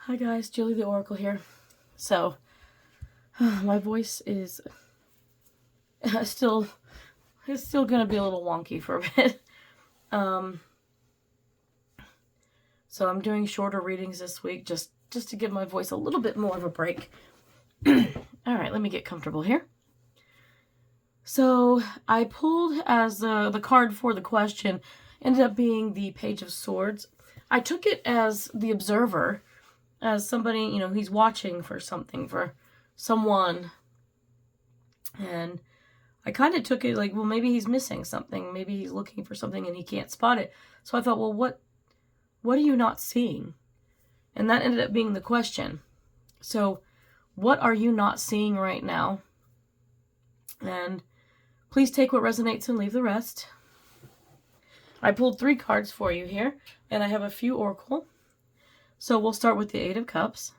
Hi guys, Julie the Oracle here. So, my voice is still, it's still gonna be a little wonky for a bit. So I'm doing shorter readings this week just to give my voice a little bit more of a break. Alright, let me get comfortable here. So, I pulled as the card for the question, ended up being the Page of Swords. I took it as the observer, as somebody, he's watching for something, for someone. And I kind of took it like, well, maybe he's missing something. Maybe he's looking for something and he can't spot it. So I thought, well, what are you not seeing? And that ended up being the question. So what are you not seeing right now? And please take what resonates and leave the rest. I pulled 3 cards for you here, and I have a few oracle. So we'll start with the 8 of Cups.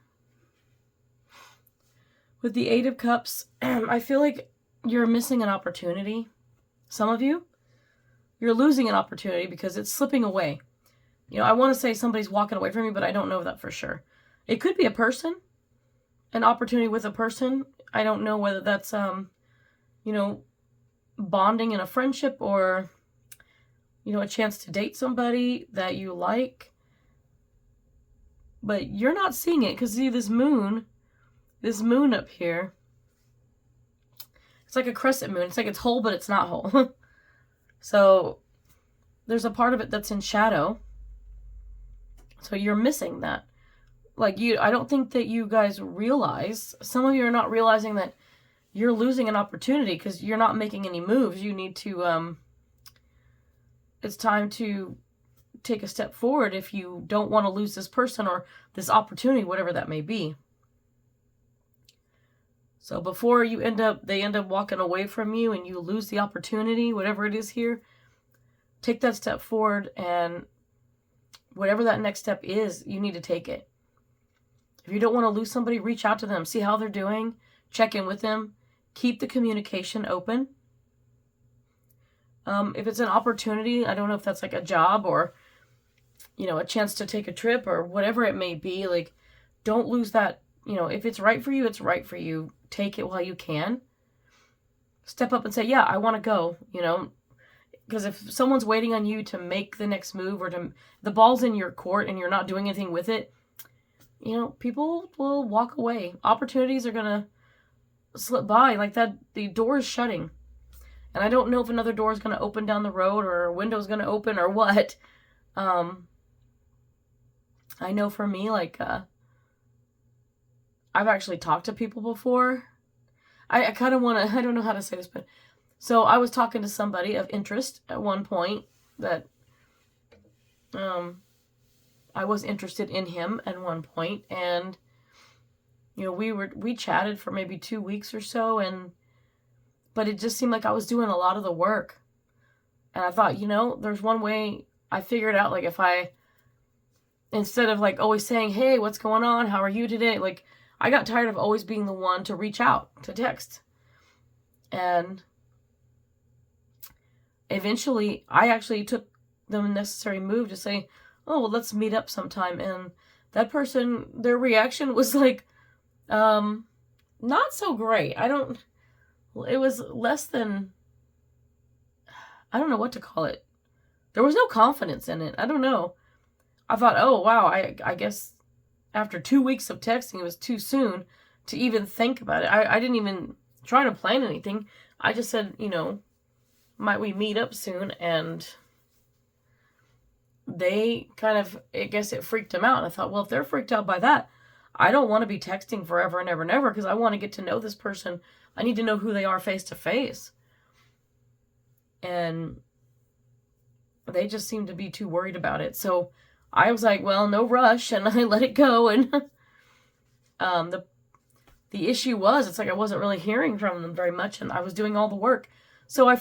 With the 8 of Cups, I feel like you're missing an opportunity. Some of you, you're losing an opportunity because it's slipping away. I want to say somebody's walking away from you, but I don't know that for sure. It could be a person, an opportunity with a person. I don't know whether that's, bonding in a friendship or, a chance to date somebody that you like. But you're not seeing it because, see, this moon up here, it's like a crescent moon. It's like it's whole, but it's not whole. So there's a part of it that's in shadow. So you're missing that. I don't think that you guys realize, some of you are not realizing that you're losing an opportunity because you're not making any moves. You need to, it's time to take a step forward if you don't want to lose this person or this opportunity, whatever that may be. So before they end up walking away from you and you lose the opportunity, whatever it is here, take that step forward, and whatever that next step is, you need to take it. If you don't want to lose somebody, reach out to them, see how they're doing, check in with them, keep the communication open. If it's an opportunity, I don't know if that's like a job or a chance to take a trip or whatever it may be, don't lose that. If it's right for you, it's right for you. Take it while you can. Step up and say, yeah, I want to go, because if someone's waiting on you to make the next move or the ball's in your court and you're not doing anything with it, people will walk away. Opportunities are going to slip by like that. The door is shutting. And I don't know if another door is going to open down the road or a window is going to open or what. I know for me, I've actually talked to people before. I kind of want to, I don't know how to say this, but so I was talking to somebody of interest at one point that I was interested in him at one point, and we chatted for maybe 2 weeks or so, but it just seemed like I was doing a lot of the work. And I thought, there's one way I figured out, if I, instead of always saying, hey, what's going on? How are you today? I got tired of always being the one to reach out, to text. And eventually I actually took the necessary move to say, oh, well, let's meet up sometime. And that person, their reaction was not so great. It was less than, I don't know what to call it. There was no confidence in it. I don't know. I thought, oh, wow, I guess after 2 weeks of texting, it was too soon to even think about it. I didn't even try to plan anything. I just said, might we meet up soon? And they kind of, I guess it freaked them out. And I thought, well, if they're freaked out by that, I don't want to be texting forever and ever and ever because I want to get to know this person. I need to know who they are face to face. And they just seemed to be too worried about it. So I was like, well, no rush, and I let it go. And the issue was, it's I wasn't really hearing from them very much, and I was doing all the work. So I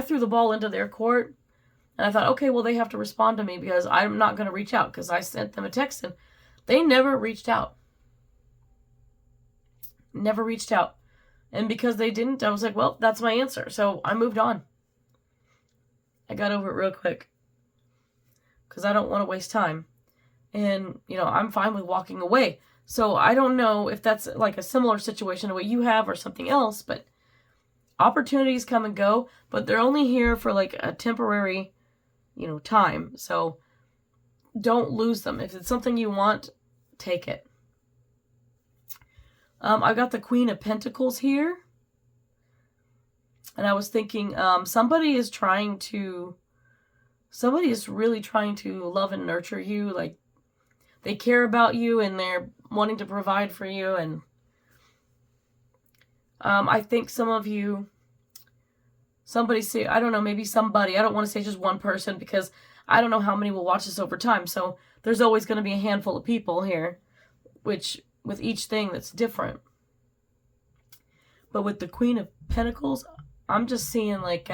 threw the ball into their court, and I thought, okay, well, they have to respond to me because I'm not going to reach out, because I sent them a text, and they never reached out. Never reached out. And because they didn't, I was like, well, that's my answer. So I moved on. I got over it real quick because I don't want to waste time. And, I'm fine with walking away. So I don't know if that's like a similar situation to what you have or something else, but opportunities come and go, but they're only here for like a temporary, time. So don't lose them. If it's something you want, take it. I got the Queen of Pentacles here. And I was thinking, somebody is really trying to love and nurture you. Like, they care about you and they're wanting to provide for you. And I think some of you, I don't know, maybe somebody, I don't want to say just one person because I don't know how many will watch this over time. So there's always going to be a handful of people here, which with each thing that's different. But with the Queen of Pentacles, I'm just seeing like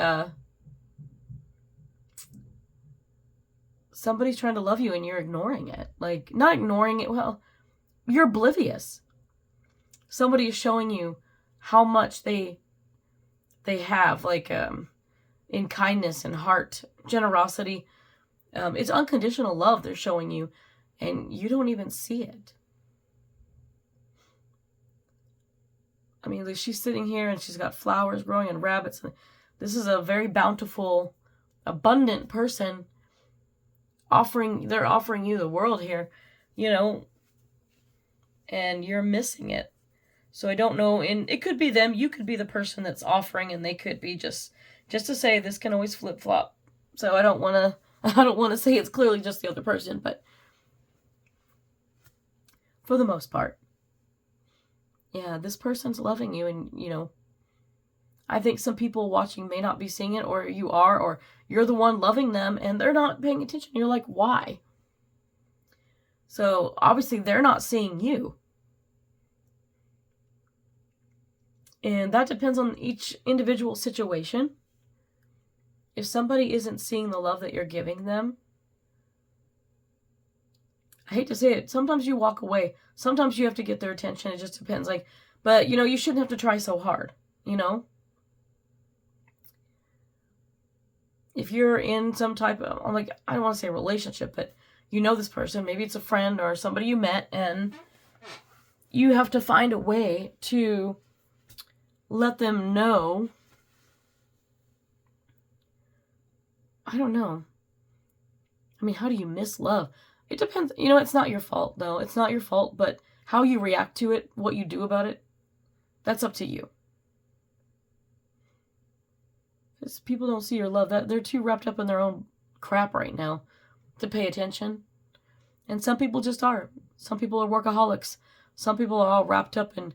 somebody's trying to love you and you're ignoring it. Like, not ignoring it, well, you're oblivious. Somebody is showing you how much they have, like, in kindness and heart, generosity. It's unconditional love they're showing you, and you don't even see it. I mean, like, she's sitting here and she's got flowers growing and rabbits. And this is a very bountiful, abundant person. They're offering you the world here, and you're missing it. So I don't know, and it could be them. You could be the person that's offering, and they could be just to say this can always flip flop. So I don't want to say it's clearly just the other person, but for the most part, yeah, this person's loving you, and I think some people watching may not be seeing it, or you are, or you're the one loving them and they're not paying attention. You're like, why? So obviously they're not seeing you. And that depends on each individual situation. If somebody isn't seeing the love that you're giving them, I hate to say it, sometimes you walk away. Sometimes you have to get their attention. It just depends. But you shouldn't have to try so hard, If you're in some type of, I don't want to say a relationship, but this person, maybe it's a friend or somebody you met, and you have to find a way to let them know. I don't know. I mean, how do you miss love? It depends. It's not your fault, though. It's not your fault, but how you react to it, what you do about it, that's up to you. Because people don't see your love. They're too wrapped up in their own crap right now to pay attention. And some people just are. Some people are workaholics. Some people are all wrapped up in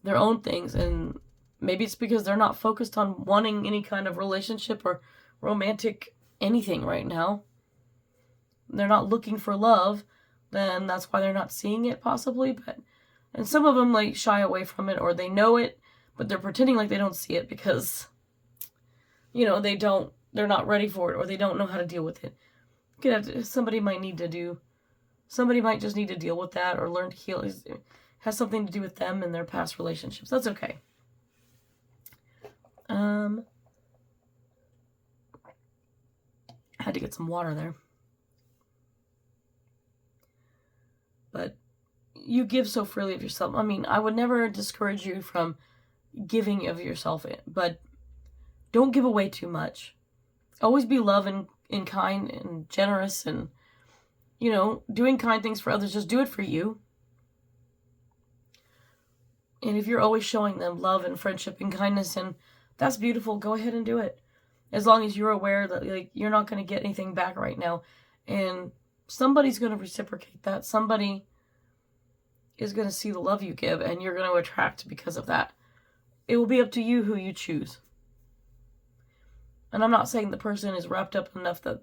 their own things. And maybe it's because they're not focused on wanting any kind of relationship or romantic anything right now. They're not looking for love. Then that's why they're not seeing it, possibly. And some of them shy away from it, or they know it, but they're pretending like they don't see it because they're not ready for it, or they don't know how to deal with it. Somebody might just need to deal with that or learn to heal. It has something to do with them and their past relationships. That's okay. I had to get some water there. But you give so freely of yourself. I mean, I would never discourage you from giving of yourself, but don't give away too much. Always be loving and kind and generous and, doing kind things for others. Just do it for you. And if you're always showing them love and friendship and kindness, and that's beautiful, go ahead and do it. As long as you're aware that you're not going to get anything back right now. And somebody's going to reciprocate that. Somebody is going to see the love you give, and you're going to attract because of that. It will be up to you who you choose. And I'm not saying the person is wrapped up enough that,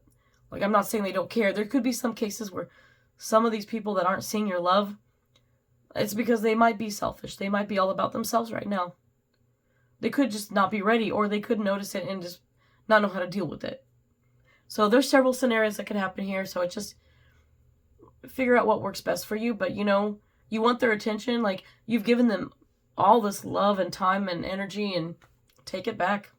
I'm not saying they don't care. There could be some cases where some of these people that aren't seeing your love, it's because they might be selfish. They might be all about themselves right now. They could just not be ready, or they could notice it and just not know how to deal with it. So there's several scenarios that could happen here. So it's just figure out what works best for you. But you want their attention. You've given them all this love and time and energy, and take it back.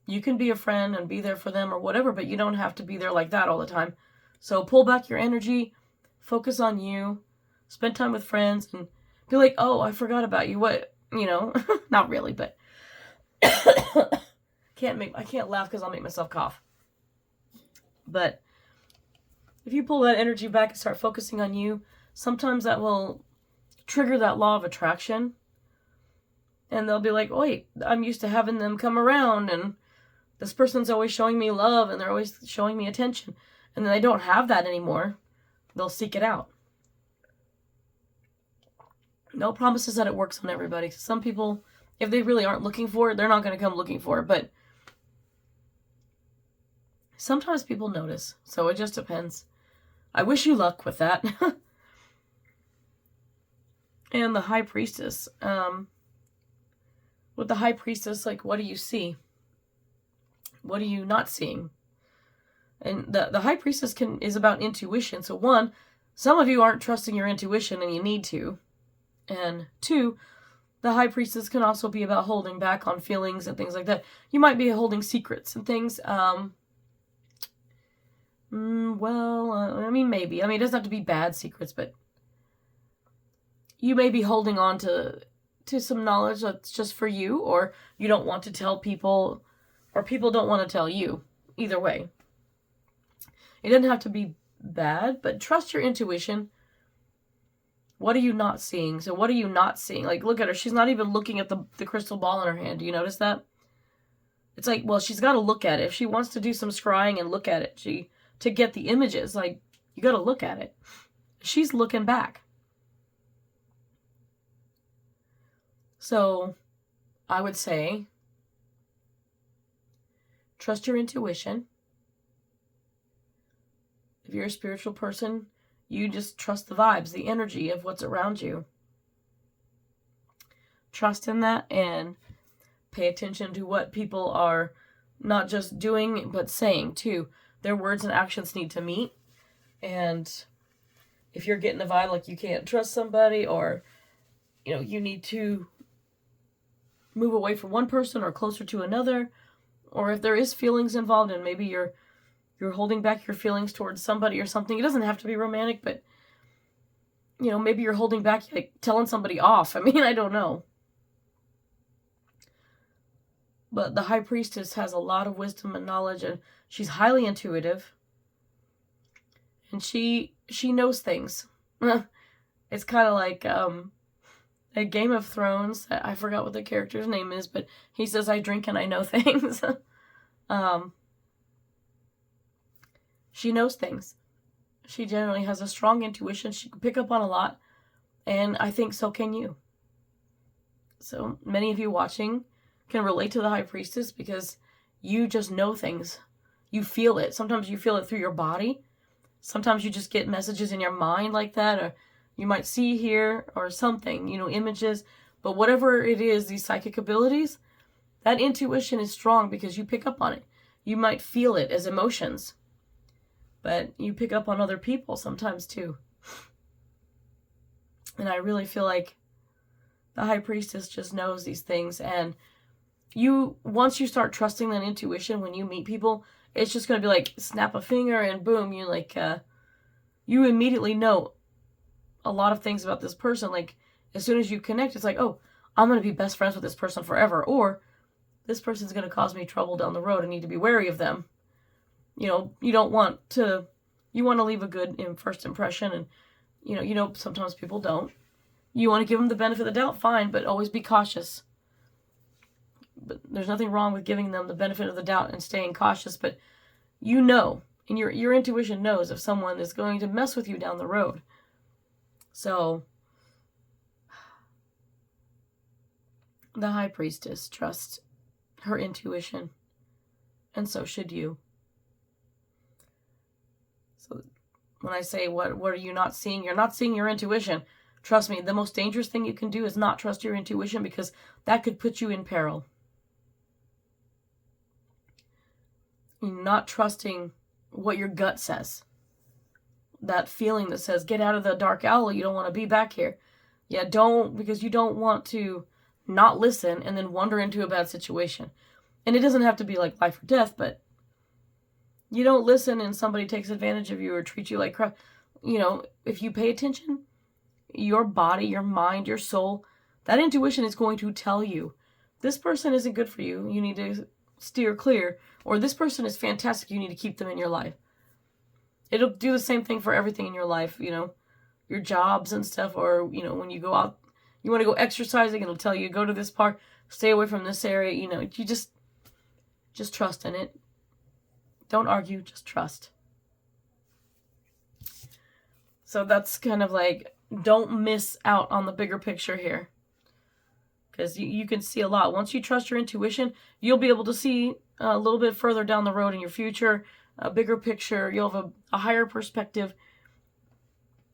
You can be a friend and be there for them or whatever, but you don't have to be there like that all the time. So pull back your energy, focus on you, spend time with friends, and be like, oh, I forgot about you. What, not really, but I can't laugh because I'll make myself cough. But if you pull that energy back and start focusing on you, sometimes that will trigger that law of attraction. And they'll be like, wait, I'm used to having them come around, and this person's always showing me love, and they're always showing me attention. And then they don't have that anymore. They'll seek it out. No promises that it works on everybody. Some people, if they really aren't looking for it, they're not going to come looking for it. But sometimes people notice. So it just depends. I wish you luck with that. And the High Priestess. With the High Priestess, like, what do you see? What are you not seeing? And the High Priestess is about intuition. So one, some of you aren't trusting your intuition and you need to. And two, the High Priestess can also be about holding back on feelings and things like that. You might be holding secrets and things. Maybe. It doesn't have to be bad secrets, but you may be holding on to some knowledge that's just for you, or you don't want to tell people, or people don't want to tell you. Either way. It doesn't have to be bad, but trust your intuition. What are you not seeing? So what are you not seeing? Like, look at her. She's not even looking at the crystal ball in her hand. Do you notice that? It's like, well, she's got to look at it. If she wants to do some scrying and look at it, to get the images, like, you got to look at it. She's looking back. So I would say, trust your intuition. If you're a spiritual person, you just trust the vibes, the energy of what's around you. Trust in that and pay attention to what people are not just doing, but saying too. Their words and actions need to meet. And if you're getting a vibe like you can't trust somebody, or, you need to move away from one person or closer to another, or if there is feelings involved and maybe you're holding back your feelings towards somebody or something. It doesn't have to be romantic, but, maybe you're holding back, like, telling somebody off. I don't know. But the High Priestess has a lot of wisdom and knowledge, and she's highly intuitive. And she knows things. It's kind of like a Game of Thrones. I forgot what the character's name is, but he says, I drink and I know things. She knows things. She generally has a strong intuition. She can pick up on a lot. And I think so can you. So many of you watching can relate to the High Priestess because you just know things. You feel it. Sometimes you feel it through your body. Sometimes you just get messages in your mind like that. Or you might see, hear, or something, images. But whatever it is, these psychic abilities, that intuition is strong because you pick up on it. You might feel it as emotions. But you pick up on other people sometimes too. And I really feel like the High Priestess just knows these things. And once you start trusting that intuition when you meet people, it's just going to be like snap a finger and boom, you immediately know a lot of things about this person. Like, as soon as you connect, it's like, oh, I'm going to be best friends with this person forever. Or this person's going to cause me trouble down the road. I need to be wary of them. You don't want to, you want to leave a good first impression, and, sometimes people don't. You want to give them the benefit of the doubt, fine, but always be cautious. But there's nothing wrong with giving them the benefit of the doubt and staying cautious, but and your intuition knows if someone is going to mess with you down the road. So, the High Priestess trusts her intuition, and so should you. So when I say, what are you not seeing? You're not seeing your intuition. Trust me, the most dangerous thing you can do is not trust your intuition, because that could put you in peril. You're not trusting what your gut says. That feeling that says, get out of the dark alley, you don't want to be back here. Yeah, don't, because you don't want to not listen and then wander into a bad situation. And it doesn't have to be like life or death, but You don't listen and somebody takes advantage of you or treats you like crap. You know, if you pay attention, your body, your mind, your soul, that intuition is going to tell you, this person isn't good for you. You need to steer clear. Or this person is fantastic. You need to keep them in your life. It'll do the same thing for everything in your life, you know, your jobs and stuff. Or, you know, when you go out, you want to go exercising, it'll tell you, go to this park, stay away from this area. You know, you just trust in it. Don't argue, just trust. So that's kind of like, don't miss out on the bigger picture here. Because you can see a lot. Once you trust your intuition, you'll be able to see a little bit further down the road in your future, a bigger picture. You'll have a higher perspective.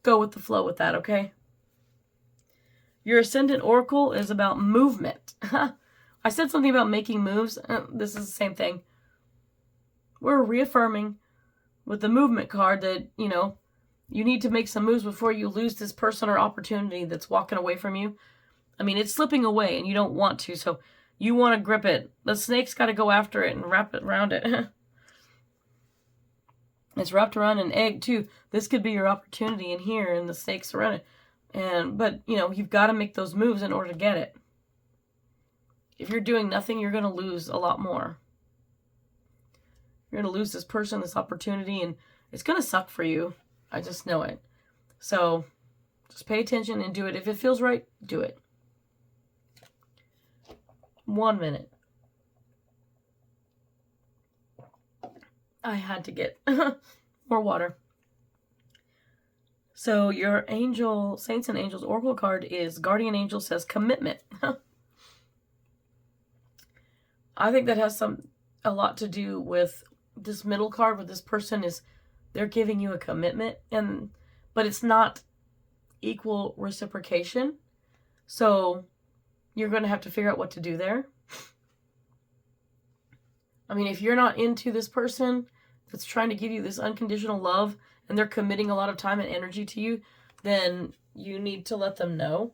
Go with the flow with that, okay? Your Ascendant Oracle is about movement. I said something about making moves. This is the same thing. We're reaffirming with the movement card that, you know, you need to make some moves before you lose this person or opportunity that's walking away from you. I mean, it's slipping away and you don't want to, so you want to grip it. The snake's got to go after it and wrap it around it. It's wrapped around an egg, too. This could be your opportunity in here, and the snake's around it. But, you know, you've got to make those moves in order to get it. If you're doing nothing, you're going to lose a lot more. You're going to lose this person, this opportunity, and it's going to suck for you. I just know it. So just pay attention and do it. If it feels right, do it. 1 minute. I had to get more water. So your angel, Saints and Angels Oracle card is Guardian Angel, says commitment. I think that has a lot to do with this middle card, where this person is, they're giving you a commitment, but it's not equal reciprocation. So you're going to have to figure out what to do there. I mean, if you're not into this person that's trying to give you this unconditional love and they're committing a lot of time and energy to you, then you need to let them know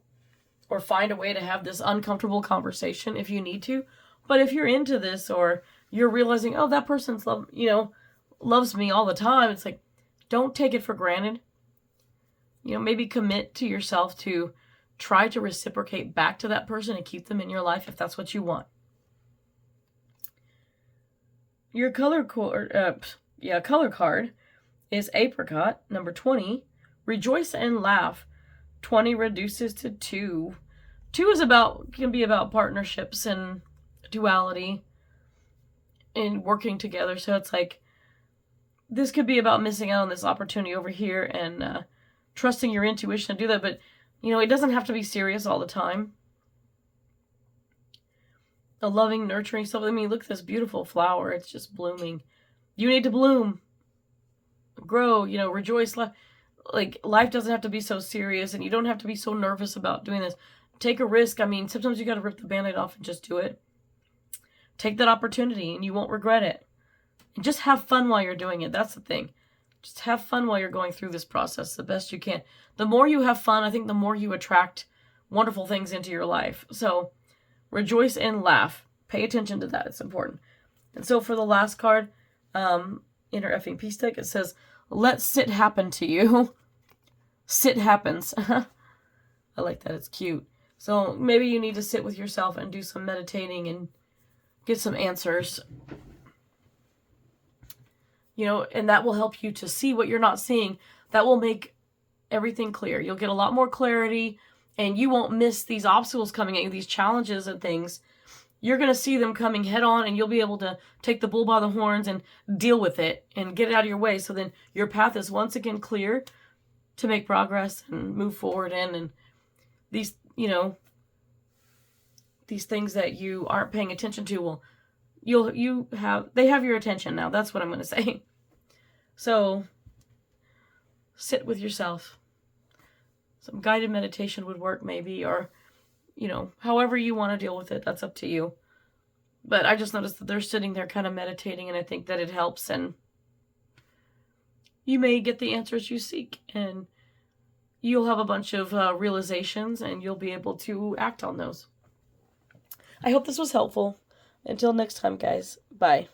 or find a way to have this uncomfortable conversation if you need to. But if you're into this, or you're realizing, oh, that person's loves me all the time, it's like, don't take it for granted. You know, maybe commit to yourself to try to reciprocate back to that person and keep them in your life if that's what you want. Your color card is Apricot, number 20. Rejoice and laugh. 20 reduces to 2. 2 can be about partnerships and duality and working together. So it's like, this could be about missing out on this opportunity over here and trusting your intuition to do that. But, you know, it doesn't have to be serious all the time. A loving, nurturing stuff. I mean, look at this beautiful flower. It's just blooming. You need to bloom. Grow, you know, rejoice. Like, life doesn't have to be so serious, and you don't have to be so nervous about doing this. Take a risk. I mean, sometimes you got to rip the Band-Aid off and just do it. Take that opportunity, and you won't regret it. And just have fun while you're doing it. That's the thing. Just have fun while you're going through this process the best you can. The more you have fun, I think the more you attract wonderful things into your life. So, rejoice and laugh. Pay attention to that. It's important. And so for the last card, Inner Effing Peace deck, it says, let sit happen to you. Sit happens. I like that. It's cute. So maybe you need to sit with yourself and do some meditating and get some answers. You know, and that will help you to see what you're not seeing. That will make everything clear. You'll get a lot more clarity. And you won't miss these obstacles coming at you, these challenges and things. You're going to see them coming head on, and you'll be able to take the bull by the horns and deal with it and get it out of your way. So then your path is once again clear to make progress and move forward in. And these, you know, these things that you aren't paying attention to, they have your attention now. That's what I'm going to say. So sit with yourself. Some guided meditation would work maybe, or, you know, however you want to deal with it, that's up to you. But I just noticed that they're sitting there kind of meditating, and I think that it helps, and you may get the answers you seek, and you'll have a bunch of realizations, and you'll be able to act on those. I hope this was helpful. Until next time, guys. Bye.